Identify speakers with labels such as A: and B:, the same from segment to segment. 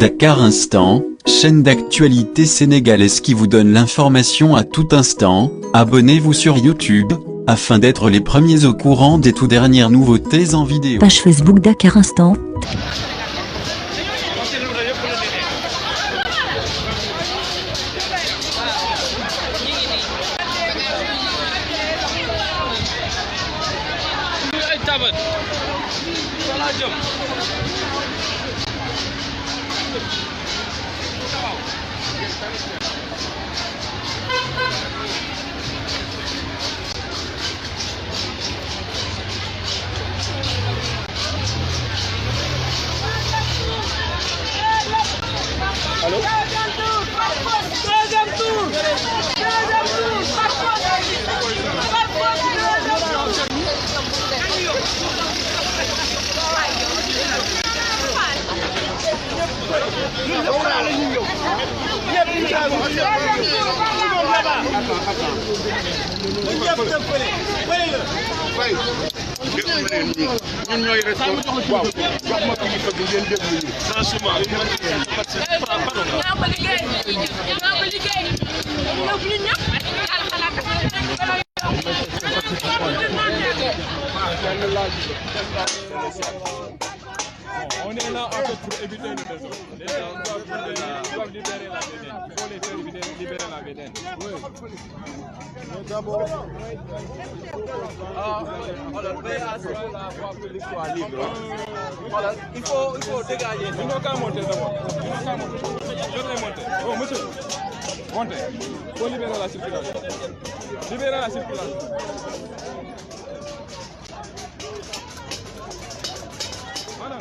A: Dakar Instant, chaîne d'actualité sénégalaise qui vous donne l'information à tout instant. Abonnez-vous sur YouTube, afin d'être les premiers au courant des toutes dernières nouveautés en vidéo.
B: Page Facebook Dakar Instant.
C: Allô? Deuxième tour.
D: ñun ñooy responsable waaw jox ma kilifa gi ngeen déglu ñu franchement
C: on est là en fait pour éviter le désordre. Les gens doivent libérer la VDN. Il faut les faire libérer la VDN. Oui. Mais d'abord, il faut dégager. Il faut qu'à monter d'abord. Je vais monter. Oh, monsieur, montez. Il faut libérer la circulation. Libérer la circulation. Voilà.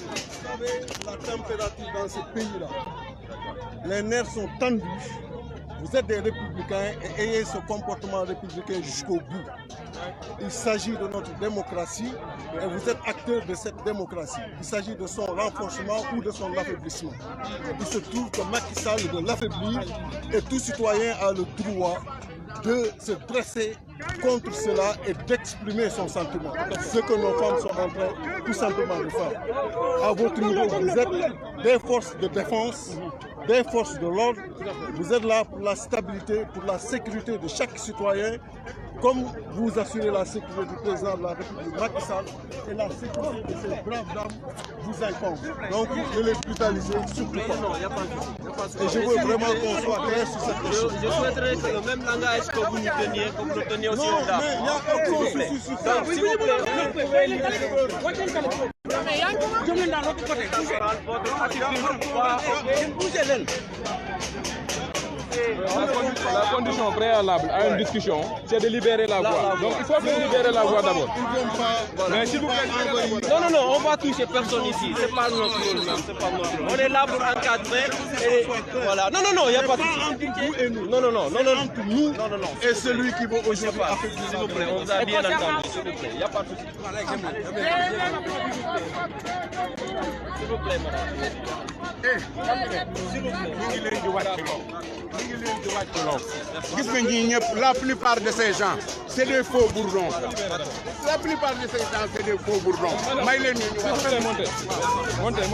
E: Vous savez, la température dans ce pays-là, les nerfs sont tendus. Vous êtes des républicains et ayez ce comportement républicain jusqu'au bout. Il s'agit de notre démocratie et vous êtes acteurs de cette démocratie. Il s'agit de son renforcement ou de son affaiblissement. Il se trouve que Macky Sall veut l'affaiblir et tout citoyen a le droit de se dresser contre cela et d'exprimer son sentiment. Ce que nos femmes sont en train tout simplement de faire. À votre niveau, vous êtes des forces de défense, des forces de l'ordre. Vous êtes là pour la stabilité, pour la sécurité de chaque citoyen, comme vous assurez la sécurité du président de la République Macky Sall, et la sécurité de ces braves dames vous incombe. Donc, ne les brutalisez surtout pas. Et je veux vraiment qu'on soit clair sur cette question.
F: Je souhaiterais que le même langage que vous nous teniez, que vous le teniez aussi aux dames.
E: Mais il y a aucun souci sur ça.
F: S'il vous plaît.
C: La condition préalable à une discussion, c'est de libérer la voie. Donc il faut que libérer la voie d'abord. Mais s'il vous plaît,
F: Non, on va toucher personne ici. C'est pas notre rôle. C'est pas notre rôle. On est là pour encadrer. Et voilà. Non, il n'y a pas de souci.
E: Entre nous et celui qui va aujourd'hui affaiblir.
F: S'il vous plaît, on vous a bien entendu. S'il vous plaît, il n'y a pas de souci. S'il vous plaît, madame.
D: gis nga ñii ñëpp la plupart de ces gens c'est des faux bourdons. La plupart de ces gens c'est des faux bourdons. may leen ñu
C: montez.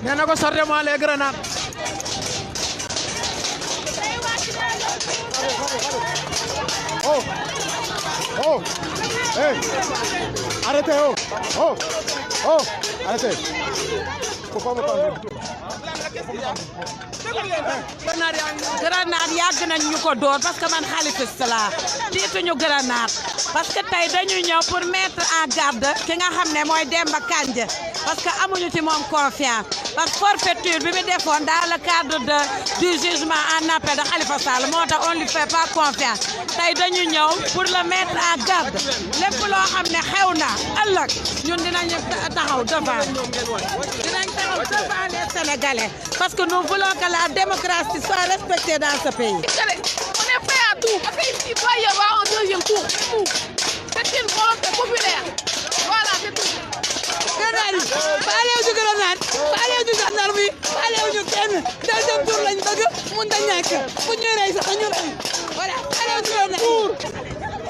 G: nee na ko sortez-moi les grenades.
E: Oh, hey, arrêtez, arrêtez. Faut pas me parler.
H: grenade yàgg nañ ñu ko door parce que man xalifiste laa tiituñu grenade parce que tey dañu ñëw pour mettre en garde ki nga xam ne mooy Demba Kandji parce que amuñu ci moom confiance parce que forfaiture bi mu defoon dans le cadre du jugement en appel de Khalifa Sall moo tax on lui fait pas confiance tey dañu ñëw pour le mettre en garde lépp loo xam ne xew na ëllëg ñun dinañ taxaw devant les Sénégalais parce que nous voulons que la démocratie soit respectée dans ce pays.
I: On est prêt à tout parce qu'il doit y avoir un
G: 4e tour c'est une volonté populaire voilà c'est tout.
H: grenade faaleewuñu grenade faaleewuñu gendarme yi faaleewuñu kenn 2e tour lañ bëgg mun ta ñàkk bu ñuy rey sax ñu rey voilà faaleewuñu grenade.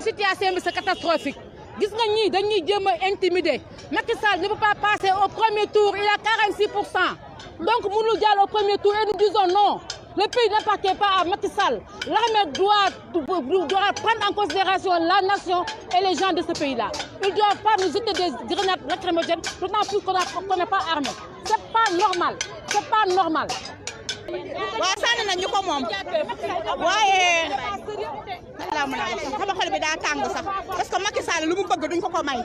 B: Situation bi c'est catastrophique. Gis nga ñii dañuy jéem a intimider. Macky Sall ne peut pas passer au premier tour, il a 46%. Donc mënul jàll au premier tour et nous disons non. Le pays n'appartient pas à Macky Sall. L'armée doit prendre en considération la nation et les gens de ce pays-là. Ils ne doivent pas nous jeter des grenades lacrymogènes, d'autant plus qu'on n'est pas armé. C'est pas normal. C'est pas normal.
H: waaw sànni nañ ñu ko moom waaye laa mën a wax sama xol bi daa tàng sax parce que Macky Sall lu mu bëgg duñ ko may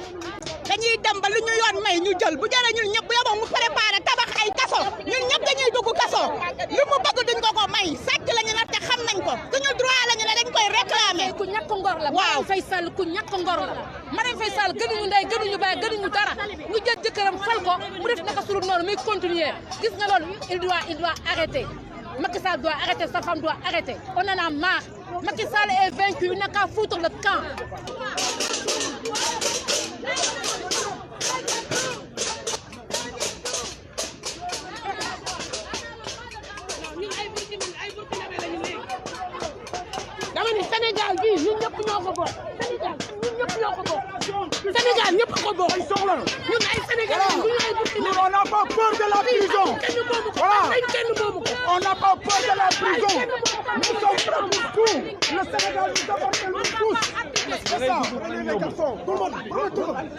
H: dañuy dem ba lu ñu yoon may ñu jël bu jëlee ñun ñëpp bu yeboo mu préparé tabax ay kaso ñun ñëpp dañuy dugg kaso lu mu bëgg duñ ko may sàcc lañu nag te xam nañ ko suñu droit lañu ne dañ koy réclamer.
B: ku ñàkk ngor la. waaw Marème Faye Sall ku ñàkk ngor la. Marème Faye Sall gënuñu ndey gënuñu baay gënuñu dara ñu jël jëkkëram fal ko mu def naka sulu noonu muy continuer gis nga loolu il doit arrêter. Macky Sall doit arrêter, sa femme doit arrêter. On en a marre. Macky Sall est vaincu, il n'a qu'à foutre le camp.
G: dama ni Sénégal bi ñun ñëpp ñoo ko bokk Sénégal ñun ñëpp ñoo ko bokk Sénégal ñëpp ko bokk ñun ay Sénégalais ñu ay Burkina.
E: On n'a pas peur de la prison. Voilà. On n'a pas peur de la prison. Nous sommes prêts pour tout. Le Sénégal nous appartient tous. C'est ça. Les garçons, tout le monde. Tout le monde.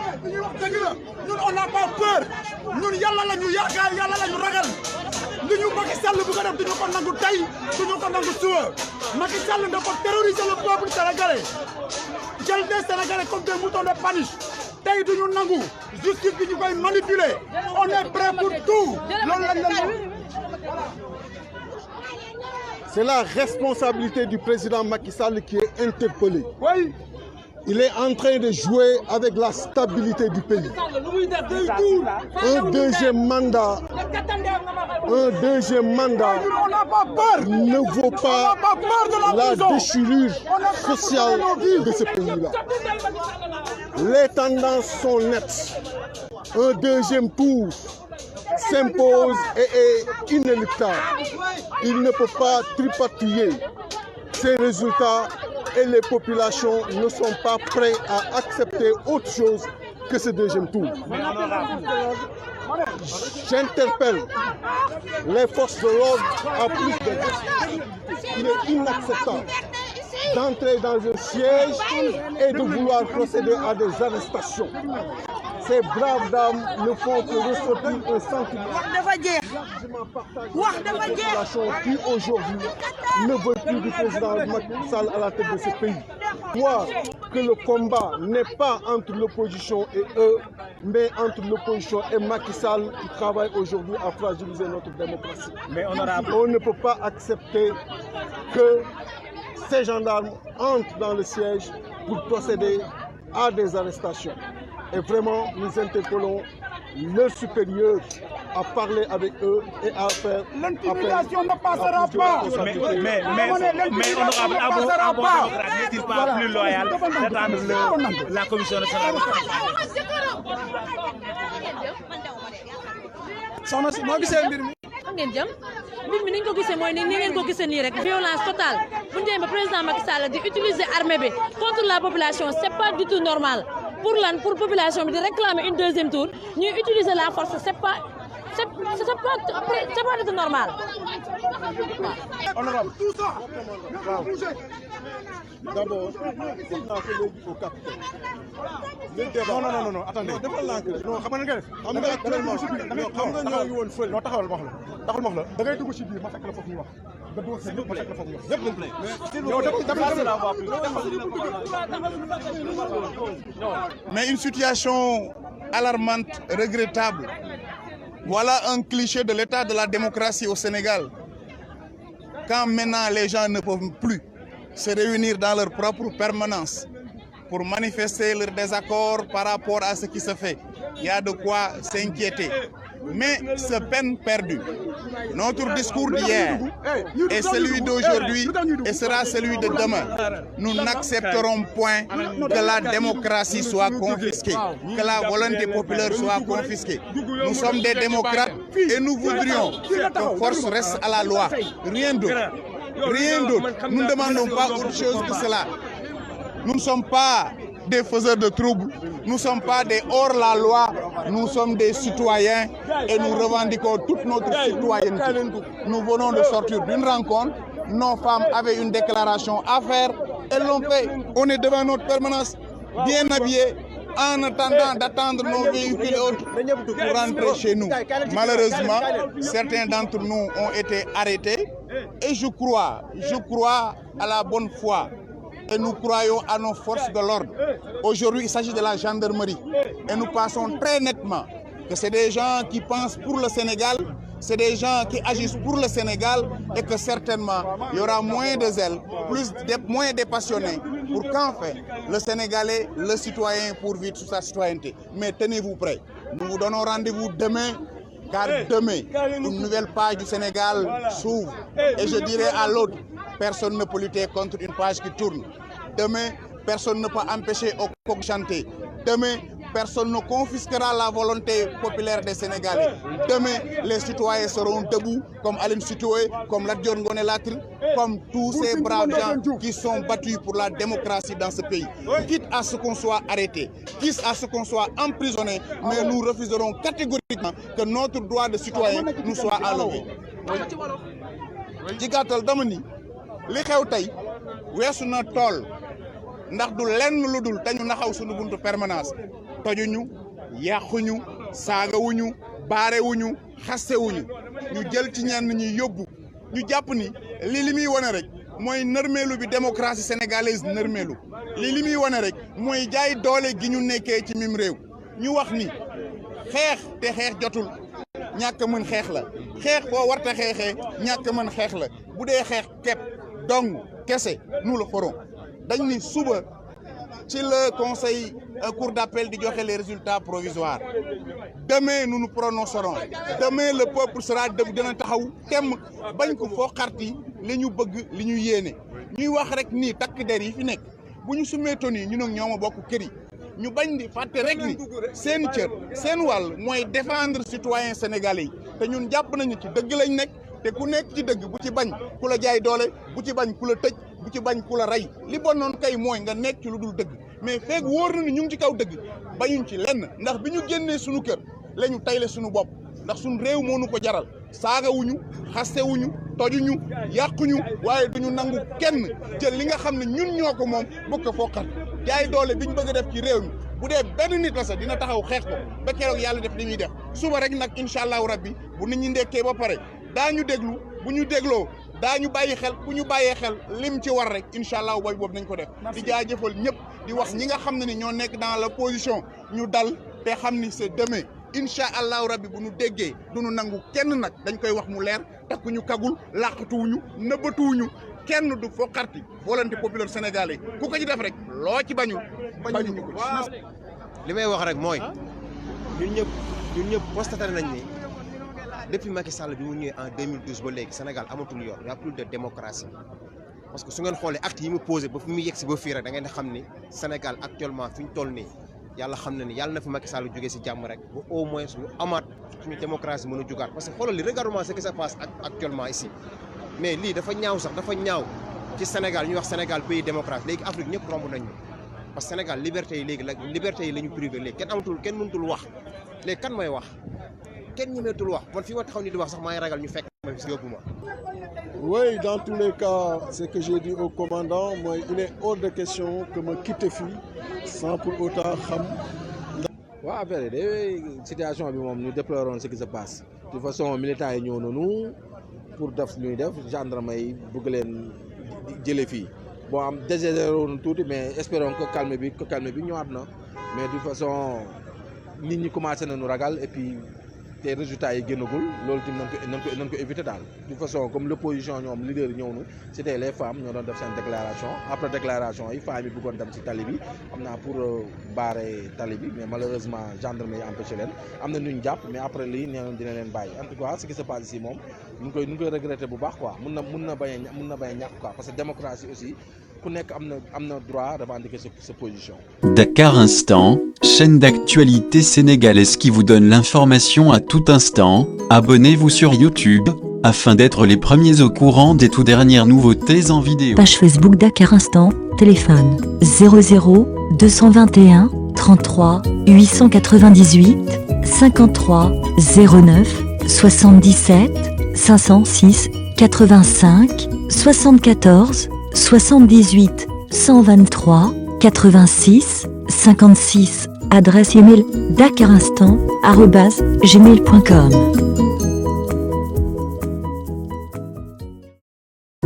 E: Ñun on n'a pas peur ñun yàlla la ñu yaakaar yàlla la ñu ragal li ñu Macky Sall bu ko def duñu ko nangu tey duñu ko nangu suba Macky Sall dafa terroriser le peuple sénégalais jël des Sénégalais comme des moutons de Paniche tey duñu nangu justice bi ñu koy manipuler on est prêt pour tout loolu lañ leen wax. C'est la responsabilité du président Macky Sall qui est interpellé. Oui. Il est en train de jouer avec la stabilité du pays. Un deuxième mandat ne vaut pas la déchirure sociale de ce pays-là. Les tendances sont nettes. Un deuxième tour s'impose et est inéluctable. Il ne peut pas tripatouiller ces résultats et les populations ne sont pas prêtes à accepter autre chose que ce deuxième tour. J'interpelle les forces de l'ordre à plus de respect. Il est inacceptable d'entrer dans un siège et de vouloir procéder à des arrestations. Ces braves dames ne font que ressortir un sentiment largement partagé par la population qui aujourd'hui ne veut plus du président Macky Sall à la tête de ce pays. Voir que le combat n'est pas entre l'opposition et eux, mais entre l'opposition et Macky Sall qui travaille aujourd'hui à fragiliser notre démocratie. Mais on ne peut pas accepter que ces gendarmes entrent dans le siège pour procéder à des arrestations. Et vraiment, nous interpellons leurs supérieurs à parler avec eux et à faire... L'intimidation ne passera pas.
I: Mais honorable, n'est-il pas plus loyal d'attendre la commission nationale?
G: soxna si moo gisee mbir mi.
B: ngeen jëm mbir mi ni ñu ko gisee mooy ni ngeen ko gisee nii rek violence totale bu ñu demee ba président Macky Sall di utiliser armée bi contre la population c'est pas du tout normal
H: pour lan pour population bi di réclamer une deuxième tour ñuy utiliser la force c'est pas normal.
E: Honorable, tout ça. D'abord, on a fait au capitaine. Non, attendez. Non, xam nga actuellement xam nga ñoo ngi woon fële. Non, taxawal wax la. Da ngay dugg ci biir ma fekk la foofu ñu wax. Da dugg ci biir ma fekk la foofu ñu wax. Yépp lañ play.
J: Mais une situation alarmante, regrettable. Voilà un cliché de l'état de la démocratie au Sénégal. Quand maintenant les gens ne peuvent plus se réunir dans leur propre permanence pour manifester leur désaccord par rapport à ce qui se fait, il y a de quoi s'inquiéter. Mais c'est peine perdue. Notre discours d'hier est celui d'aujourd'hui et sera celui de demain. Nous n'accepterons point que la démocratie soit confisquée, que la volonté populaire soit confisquée. Nous sommes des démocrates et nous voudrions que force reste à la loi. Rien d'autre. Rien d'autre. Nous ne demandons pas autre chose que cela. Nous ne sommes pas des faiseurs de troubles, nous ne sommes pas des hors-la-loi, nous sommes des citoyens et nous revendiquons toute notre citoyenneté. Nous venons de sortir d'une rencontre, nos femmes avaient une déclaration à faire, elles l'ont fait. On est devant notre permanence, bien habillés, en attendant d'attendre nos véhicules et autres pour rentrer chez nous. Malheureusement, certains d'entre nous ont été arrêtés et je crois à la bonne foi. Et nous croyons à nos forces de l'ordre. Aujourd'hui, il s'agit de la gendarmerie. Et nous pensons très nettement que c'est des gens qui pensent pour le Sénégal, c'est des gens qui agissent pour le Sénégal et que certainement, il y aura moins de zèle, moins de passionnés pour qu'enfin, le Sénégalais, le citoyen, pour vivre sous sa citoyenneté. Mais tenez-vous prêts. Nous vous donnons rendez-vous demain, car demain, une nouvelle page du Sénégal s'ouvre. Et je dirai à l'autre, personne ne peut lutter contre une page qui tourne. Demain, personne ne peut empêcher au coq chanter. Demain, personne ne confisquera la volonté populaire des Sénégalais. Demain, les citoyens seront debout, comme Aline Sitoé, comme Lat-Dior Ngoné Latyr, comme tous ces braves gens qui sont battus pour la démocratie dans ce pays. Quitte à ce qu'on soit arrêté, quitte à ce qu'on soit emprisonné, mais nous refuserons catégoriquement que notre droit de citoyen nous soit enlevé. ci gàttal dama ni li xew tey weesu na tool ndax du lenn lu dul te ñu naxaw suñu buntu permanence tojuñu yàquñu saagawuñu baarewuñu xastewuñu ñu jël ci ñenn ñi yóbbu ñu jàpp ni li muy wane rek mooy nërmeelu bi démocratie sénégalaise nërmeelu li muy wane rek mooy jaay doole gi ñu nekkee ci mim réew ñu wax ni xeex te xeex jotul ñàkk mën xeex la xeex boo warta xeexee ñàkk mën xeex la bu dee xeex kepp dong kese nous le ferons dañ ni suba ci le conseil cour d'appel di joxe les résultats provisoires demain nous nous prononcerons demain le peuple sera debout dina taxaw temm bañ ko foo xarti li ñu bëgg li ñu yéene ñuy wax rek nii takk der yi fi nekk bu ñu sumeetoon yi ñu nag ñoom a bokk kër yi ñu bañ di fàtte rek ni seen cër seen wàll mooy défendre citoyen sénégalais yi te ñun jàpp nañu ci dëgg lañ nekk te ku nekk ci dëgg bu ci bañ ku la jaay doole bu ci bañ ku la tëj bu ci bañ ku la rey li bon noonu kay mooy nga nekk ci lu dul dëgg mais feeg wóor na ni ñu ngi ci kaw dëgg bañuñ ci lenn ndax bi ñu génnee suñu kër la ñu tayle suñu bopp ndax suñu réew moo nu ko jaral saagawuñu xastewuñu tojuñu yàquñu waaye duñu nangu kenn jël li nga xam ne ñun ñoo ko moom bëgg ko foqat jaay doole bi ñu bëgg a def ci réew mi bu dee benn nit la sax dina taxaw xeex ko ba keroog yàlla def li muy def suba rek nag incha allahu rabbi bu nit ñi ndekkee ba pare daañu déglu bu ñu dégloo daañu bàyyi xel bu ñu bàyyee xel lim ci war rek incha allahu booy boobu nañ ko def di jaajëfal ñëpp di wax ñi nga xam ne ni ñoo nekk dans l'opposition ñu dal te xam ni c'est demain incha allahu rabbi bu ñu déggee du ñu nangu kenn nag dañ koy wax mu leer takkuñu kagul làqatuwuñu nëbbatuwuñu kenn du foqarti volonté populaire sénégalais ku ko ci def rek loo ci bañul bañuñu ko
F: li may wax rek mooy ñun ñëpp constaté nañ ni depuis Macky Sall bi mu ñëwee en 2012 ba léegi Sénégal amatul yoon y a plus de démocratie parce que su ngeen xoolee acte yi mu posé ba fi mu yegsi ba fii rek da ngeen di xam ni Sénégal actuellement fi ñu toll nii yàlla xam na ni yàlla na fi Macky Sall jógee si jàmm rek ba au moins ñu amaat suñu démocratie mën a jugaat parce que xoolal li regarde-moi ce qui se passe actuellement ici mais lii dafa ñaaw sax dafa ñaaw ci Sénégal ñuy wax Sénégal pays démocrate léegi Afrique ñëpp romb nañ ñu parce que Sénégal liberté yi léegi la liberté yi la ñu privé léegi kenn mënutul wax léegi kan mooy wax kenn ñemeetul wax man fi ma taxaw ni di wax sax maay ragal ñu fekk ma fi si yóbbu ma.
E: Oui, dans tous les cas, ce que j'ai dit au commandant, moi, il est hors de question que me quitte fille sans pour autant xam.
K: Ouais, après, la situation, nous déplorons ce qui se passe. De toute façon, les militaires sont nous pour def ñuy def gendarme yi bëgg leen jëlé fi bon am désespéré tout mais espérons que calme bi ñëwaat na mais de toute façon nit ñi commencé nañu ragal et puis les résultats yi génnagul loolu tamit nañ ko éviter daal de toute façon comme l'opposition ñoom leader yi ñëw nu c'était les femmes ñoo doon def seen déclaration après déclaration yi femmes yi bëggoon dem ci tali bi am naa pour barrer tali bi mais malheureusement gendarme yi empêché leen am na ñu jàpp mais après lii nee dina leen bàyyi en tout cas ce qui se passe ici moom ñu ngi koy regretter bu baax quoi mun na bañ a ñàkk quoi parce que démocratie aussi ku nekk am na droit revendiquer sa position.
A: Dakar Instant, chaîne d'actualité sénégalaise qui vous donne l'information à tout instant. Abonnez-vous sur YouTube afin d'être les premiers au courant des tout dernières nouveautés en vidéo.
L: Page Facebook Dakar Instant, téléphone 00 221 33 898 53 09 77 506 85 74 78 123 86 56. Adresse email dakarinstant@gmail.com.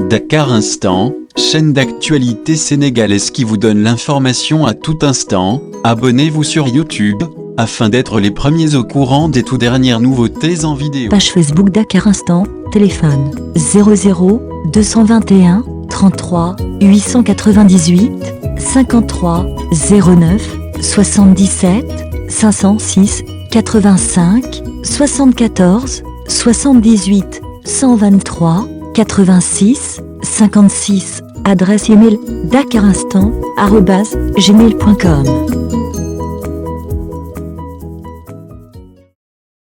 A: Dakar Instant, chaîne d'actualité sénégalaise qui vous donne l'information à tout instant. Abonnez-vous sur YouTube afin d'être les premiers au courant des tout dernières nouveautés en vidéo.
L: Page Facebook Dakar Instant, téléphone 00 221 33 898 53 09 77 506 85 74 78 123 86 56. Adresse email dakarinstant@gmail.com.